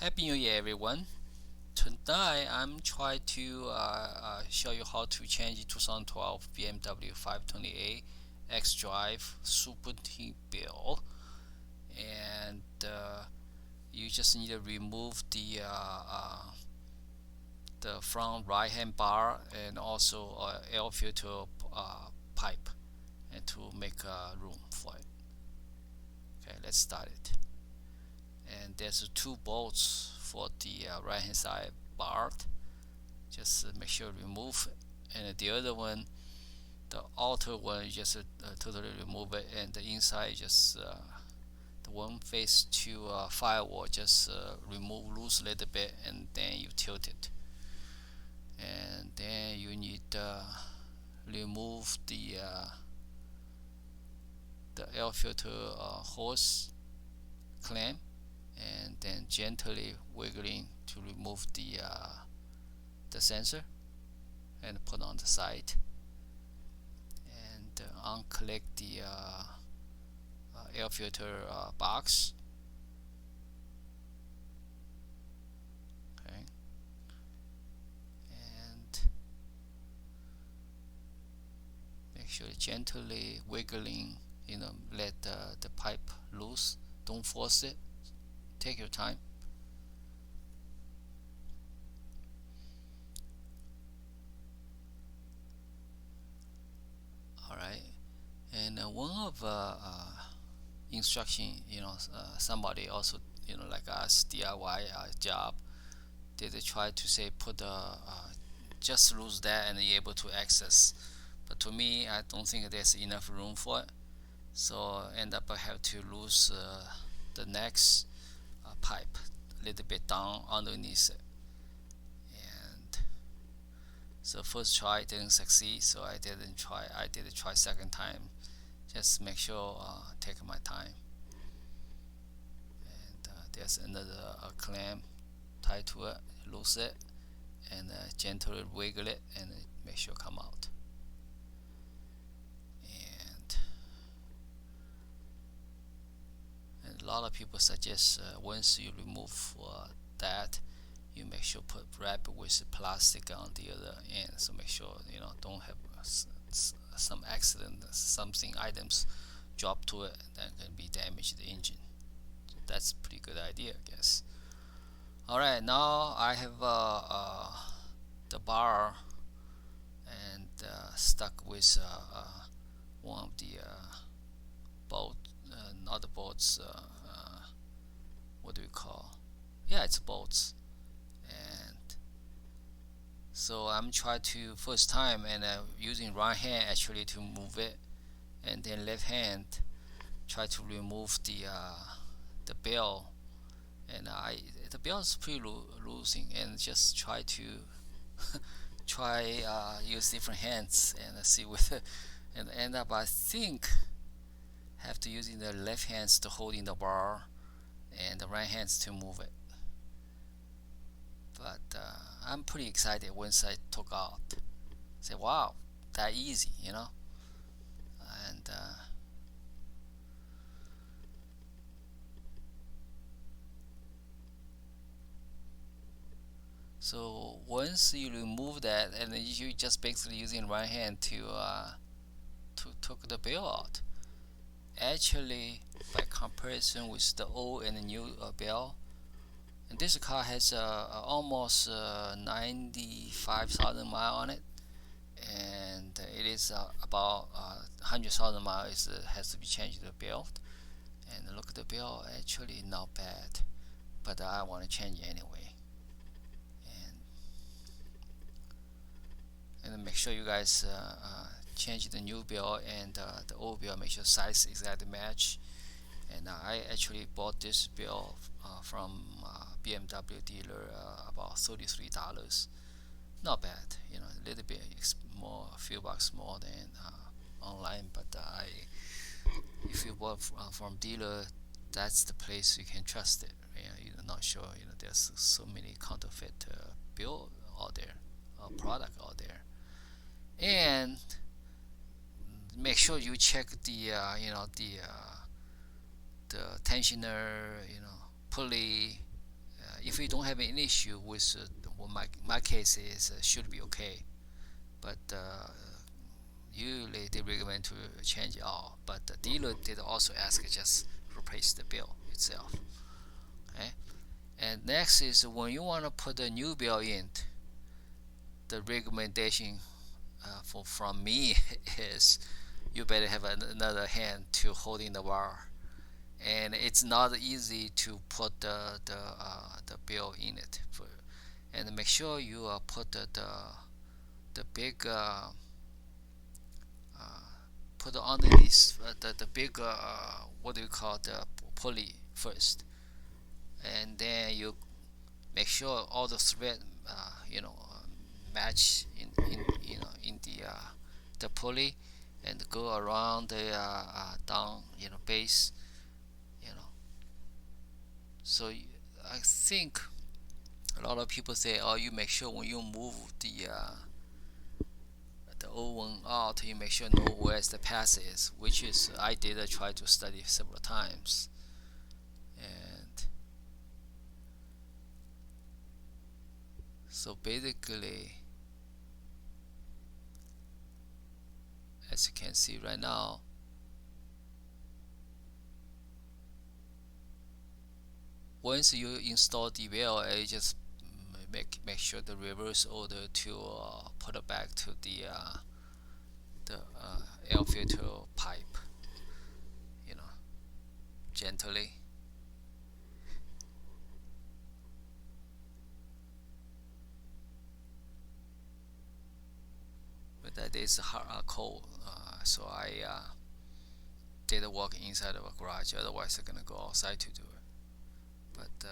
Happy New Year, everyone. Tonight, I'm trying to show you how to change 2012 BMW 528 Xdrive serpentine build, and you just need to remove the front right-hand bar and also air filter pipe, and to make room for it. Okay, let's start it. And there's two bolts for the right hand side bar. Just make sure remove it. And the other one, the outer one, just totally remove it, and the inside just the one face to firewall, just remove loose a little bit, and then you tilt it. And then you need remove the air filter hose clamp, and then gently wiggling to remove the sensor and put on the side, and unclick the air filter box. Okay, and make sure gently wiggling, let the pipe loose. Don't force it, take your time. All right, and one of instruction, somebody also, like us, DIY job, they try to say put just lose that and you're able to access, but to me I don't think there's enough room for it, so end up I have to lose the next pipe a little bit down underneath it. And so first try didn't succeed, so I did try second time. Just make sure take my time. And there's another clamp tied to it, loose it, and gently wiggle it, and make sure come out. And a lot of people suggest once you remove that, you make sure wrap it with plastic on the other end, so make sure don't have some accident, something items drop to it that can be damage the engine. So that's a pretty good idea, I guess. Alright, now I have the bar and stuck with one of the bolt, not the bolts, what do we call? Yeah, it's bolts. And so I'm trying to first time, and using right hand actually to move it, and then left hand try to remove the bell, and the bell is pretty losing, and just try to try use different hands and see with it, and end up I think have to using the left hands to holding the bar and the right hands to move it. But I'm pretty excited once I took out. Say, wow, that easy, and so once you remove that, and then you just basically using right hand to took the bell out. Actually, by comparison with the old and the new bell, and this car has almost 95,000 miles on it, and it is about 100,000 miles has to be changed the belt. And look at the belt, actually not bad, but I want to change it anyway. And make sure you guys change the new belt and the old belt, make sure size exactly match. And I actually bought this belt from BMW dealer about $33. Not bad, a little bit more, a few bucks more than online, but if you bought from dealer, that's the place you can trust it. You're not sure, there's so many counterfeit bill out there, product out there. And make sure you check the tensioner, pulley, if you don't have any issue with well, my case is should be okay, but usually they recommend to change it all. But the dealer did also ask just replace the bill itself. Okay, and next is when you want to put a new bill in, the recommendation from me is you better have another hand to holding the wire, and it's not easy to put the bill in it. And make sure you put the big put underneath the big what do you call the pulley first, and then you make sure all the thread match in the pulley and go around the down base, you know. So I think a lot of people say, oh, you make sure when you move the old one out, you make sure know where the path is, which is I did try to study several times. And so basically, as you can see right now, once you install DVLA, just make sure the reverse order to put it back to the air filter pipe, gently. But that is cold, so I did work inside of a garage. Otherwise, I'm gonna go outside to do it. But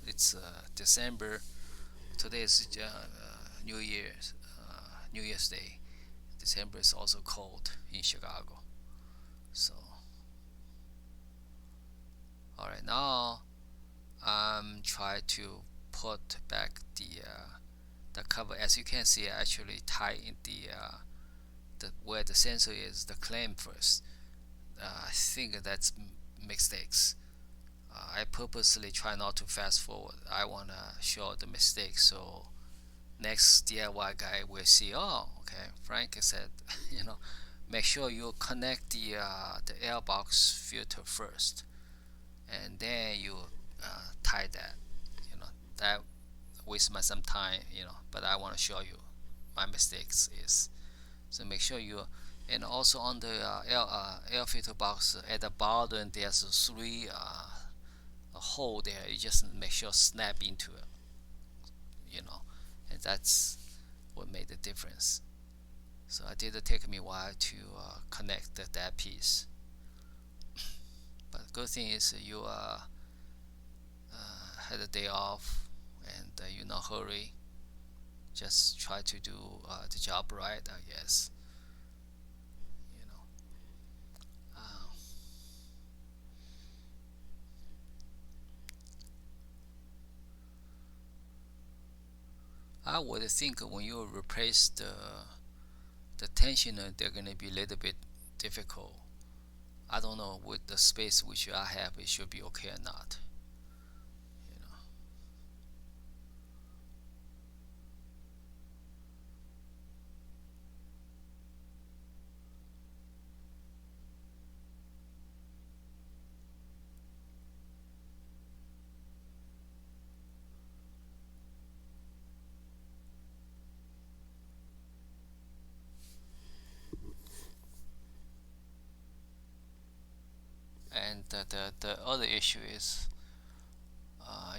it's December. Today is New Year's Day. December is also cold in Chicago. So, all right, now I'm trying to put back the cover. As you can see, I actually tie in the where the sensor is, the clamp first. I think that's mistakes. I purposely try not to fast forward. I want to show the mistakes so next DIY guy will see, oh, okay, Frank said, make sure you connect the airbox filter first, and then you tie that. That wastes my some time, but I want to show you my mistakes is. So make sure you, and also on the air filter box at the bottom there's 3 a hole there. You just make sure snap into it, and that's what made the difference. So it did take me a while to connect that piece, but the good thing is you had a day off and you're not hurry. Just try to do the job right, I guess. I would think when you replace the tensioner, they're gonna be a little bit difficult. I don't know with the space which I have, it should be okay or not. And the other issue is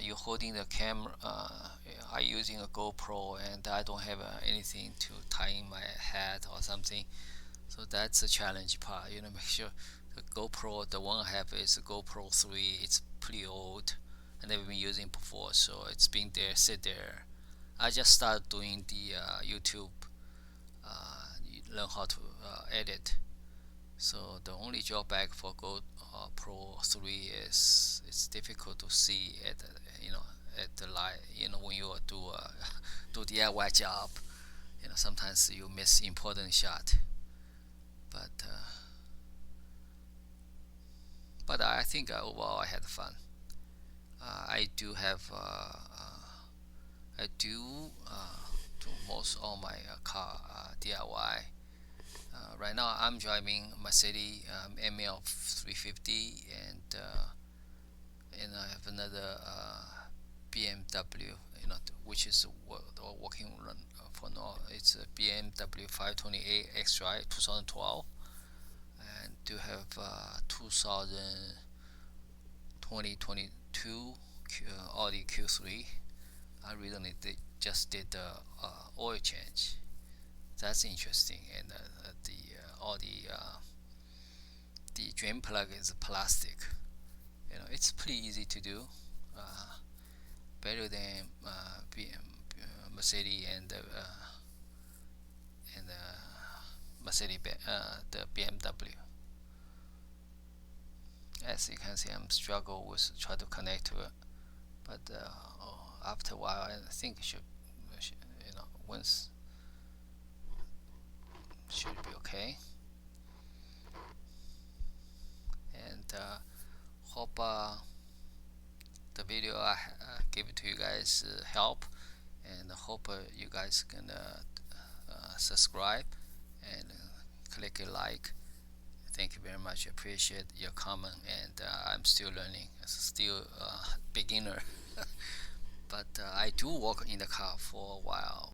you're holding the camera. I'm using a GoPro and I don't have anything to tie in my head or something. So that's the challenge part. Make sure the GoPro, the one I have is a GoPro 3. It's pretty old. I never been using before, so it's been there, sit there. I just started doing the YouTube, learn how to edit. So the only drawback for GoPro 3 is it's difficult to see at the light. When you do DIY job, sometimes you miss important shot. But I think overall I had fun. I do have I do do most all my car DIY. Right now I'm driving Mercedes ML 350, and I have another BMW, which is working run for now. It's a BMW 528 Xdrive 2012, and do have 2022 Audi Q3. I recently just did the oil change. That's interesting, and all the drain plug is plastic. It's pretty easy to do. Uh, Better than Mercedes Mercedes the BMW. As you can see, I'm struggle with try to connect to it, but after a while, I think it should once should be okay. And hope the video I give it to you guys help, and hope you guys can subscribe and click a like. Thank you very much. Appreciate your comment, and I'm still learning. Still beginner, but I do work in the car for a while.